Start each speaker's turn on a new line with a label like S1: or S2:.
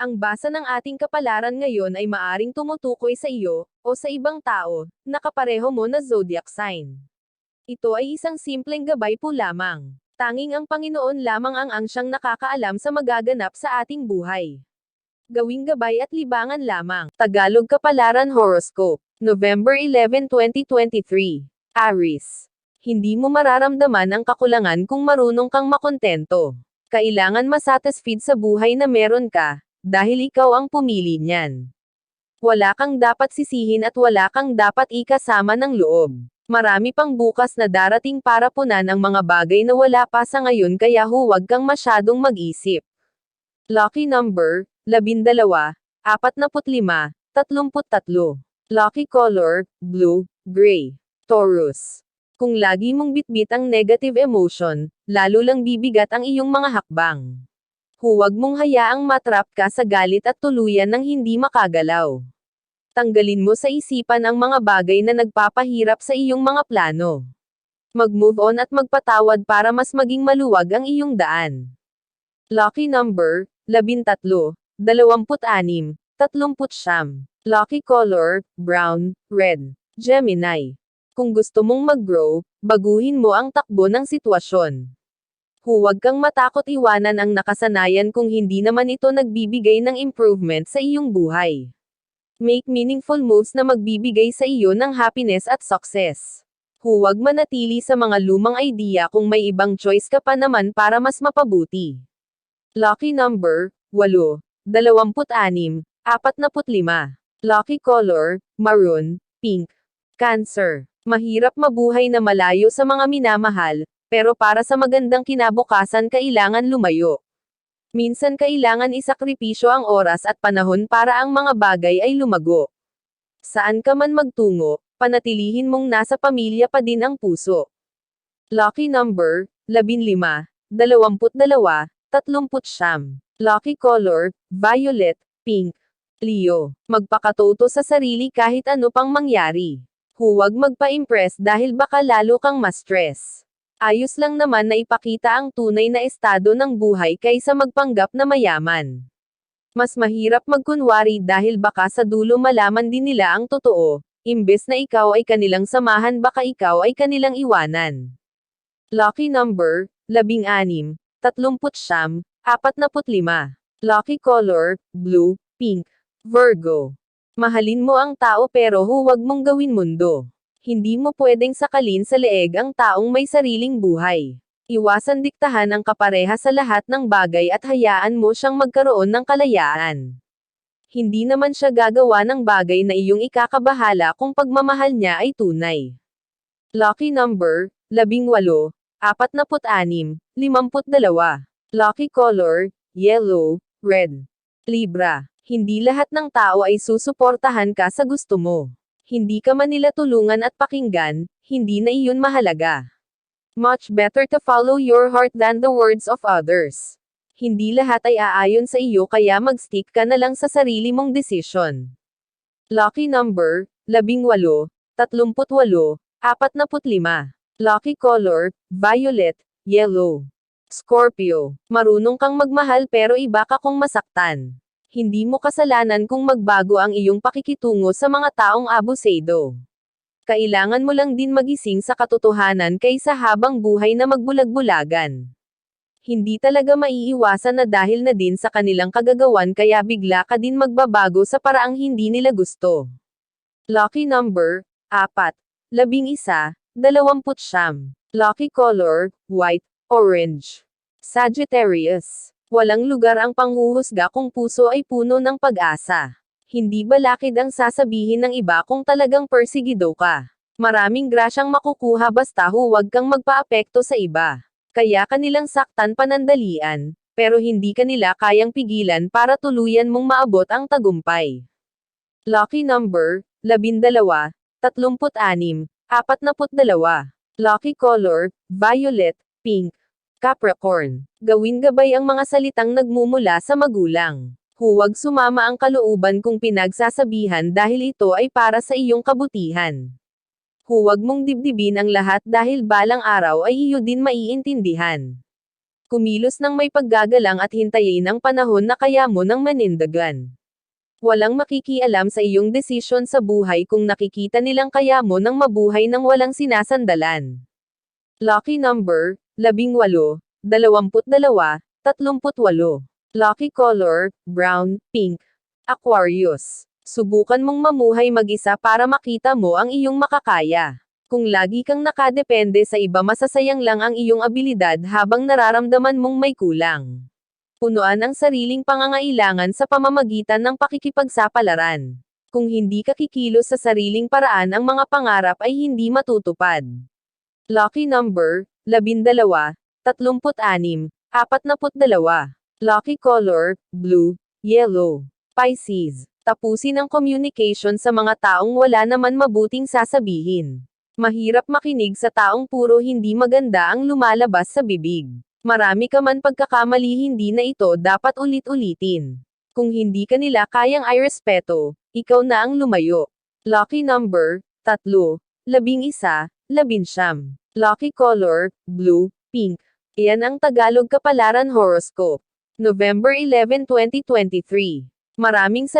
S1: Ang basa ng ating kapalaran ngayon ay maaring tumutukoy sa iyo, o sa ibang tao, na kapareho mo na zodiac sign. Ito ay isang simpleng gabay po lamang. Tanging ang Panginoon lamang ang siyang nakakaalam sa magaganap sa ating buhay. Gawing gabay at libangan lamang. Tagalog Kapalaran Horoscope, November 11, 2023. Aries. Hindi mo mararamdaman ang kakulangan kung marunong kang makontento. Kailangan masatisfied sa buhay na meron ka, dahil ikaw ang pumili niyan. Wala kang dapat sisihin at wala kang dapat ikasama ng loob. Marami pang bukas na darating para punan ang mga bagay na wala pa sa ngayon kaya huwag kang masyadong mag-isip. Lucky number, 12, 45, 33. Lucky color, blue, gray. Taurus. Kung lagi mong bitbit ang negative emotion, lalo lang bibigat ang iyong mga hakbang. Huwag mong hayaang matrap ka sa galit at tuluyan ng hindi makagalaw. Tanggalin mo sa isipan ang mga bagay na nagpapahirap sa iyong mga plano. Mag-move on at magpatawad para mas maging maluwag ang iyong daan. Lucky number, 13, 26, 39. Lucky color, brown, red. Gemini. Kung gusto mong mag-grow, baguhin mo ang takbo ng sitwasyon. Huwag kang matakot iwanan ang nakasanayan kung hindi naman ito nagbibigay ng improvement sa iyong buhay. Make meaningful moves na magbibigay sa iyo ng happiness at success. Huwag manatili sa mga lumang idea kung may ibang choice ka pa naman para mas mapabuti. Lucky number, 8, 26, 45. Lucky color, maroon, pink. Cancer. Mahirap mabuhay na malayo sa mga minamahal, pero para sa magandang kinabukasan kailangan lumayo. Minsan kailangan isakripisyo ang oras at panahon para ang mga bagay ay lumago. Saan ka man magtungo, panatilihin mong nasa pamilya pa din ang puso. Lucky number, 15, 22, 30. Lucky color, violet, pink. Leo. Magpakatoto sa sarili kahit ano pang mangyari. Huwag magpa-impress dahil baka lalo kang ma-stress. Ayos lang naman na ipakita ang tunay na estado ng buhay kaysa magpanggap na mayaman. Mas mahirap magkunwari dahil baka sa dulo malaman din nila ang totoo, imbes na ikaw ay kanilang samahan baka ikaw ay kanilang iwanan. Lucky number, 16, 39, 45. Lucky color, blue, pink. Virgo. Mahalin mo ang tao pero huwag mong gawin mundo. Hindi mo pwedeng sakalin sa leeg ang taong may sariling buhay. Iwasan diktahan ang kapareha sa lahat ng bagay at hayaan mo siyang magkaroon ng kalayaan. Hindi naman siya gagawa ng bagay na iyong ikakabahala kung pagmamahal niya ay tunay. Lucky number, 18, 46, 52. Lucky color, yellow, red. Libra. Hindi lahat ng tao ay susuportahan ka sa gusto mo. Hindi ka man nila tulungan at pakinggan, hindi na iyon mahalaga. Much better to follow your heart than the words of others. Hindi lahat ay aayon sa iyo kaya mag-stick ka na lang sa sarili mong desisyon. Lucky number, 18, 38, 45. Lucky color, violet, yellow. Scorpio. Marunong kang magmahal pero iba ka kung masaktan. Hindi mo kasalanan kung magbago ang iyong pakikitungo sa mga taong abusado. Kailangan mo lang din magising sa katotohanan kaysa habang buhay na magbulag-bulagan. Hindi talaga maiiwasan na dahil na din sa kanilang kagagawan kaya bigla ka din magbabago sa paraang hindi nila gusto. Lucky number, 4, 11, 20. Lucky color, white, orange. Sagittarius. Walang lugar ang panghuhusga kung puso ay puno ng pag-asa. Hindi balakid ang sasabihin ng iba kung talagang persigido ka. Maraming grasyang makukuha basta huwag kang magpaapekto sa iba. Kaya kanilang saktan panandalian, pero hindi kanila kayang pigilan para tuluyan mong maabot ang tagumpay. Lucky number, 12, 36, 42. Lucky color, violet, pink. Capricorn. Gawin gabay ang mga salitang nagmumula sa magulang. Huwag sumama ang kalooban kung pinagsasabihan dahil ito ay para sa iyong kabutihan. Huwag mong dibdibin ang lahat dahil balang araw ay iyo din maiintindihan. Kumilos ng may paggagalang at hintayin ang panahon na kaya mo nang manindagan. Walang makikialam sa iyong desisyon sa buhay kung nakikita nilang kaya mo nang mabuhay ng walang sinasandalan. Lucky number, 18, 22, 38. Lucky color, brown, pink. Aquarius. Subukan mong mamuhay mag-isa para makita mo ang iyong makakaya. Kung lagi kang nakadepende sa iba, masasayang lang ang iyong abilidad habang nararamdaman mong may kulang. Punuan ang sariling pangangailangan sa pamamagitan ng pakikipagsapalaran. Kung hindi ka kikilos sa sariling paraan, ang mga pangarap ay hindi matutupad. Lucky number, 12, 36, 42. Lucky color, blue, yellow. Pisces. Tapusin ang communication sa mga taong wala naman mabuting sasabihin. Mahirap makinig sa taong puro hindi maganda ang lumalabas sa bibig. Marami ka man pagkakamali, hindi na ito dapat ulit-ulitin. Kung hindi ka nila kayang irespeto, ikaw na ang lumayo. Lucky number, 3, 11, 19. Lucky color, blue, pink. Iyan ang Tagalog Kapalaran Horoscope. November 11, 2023. Maraming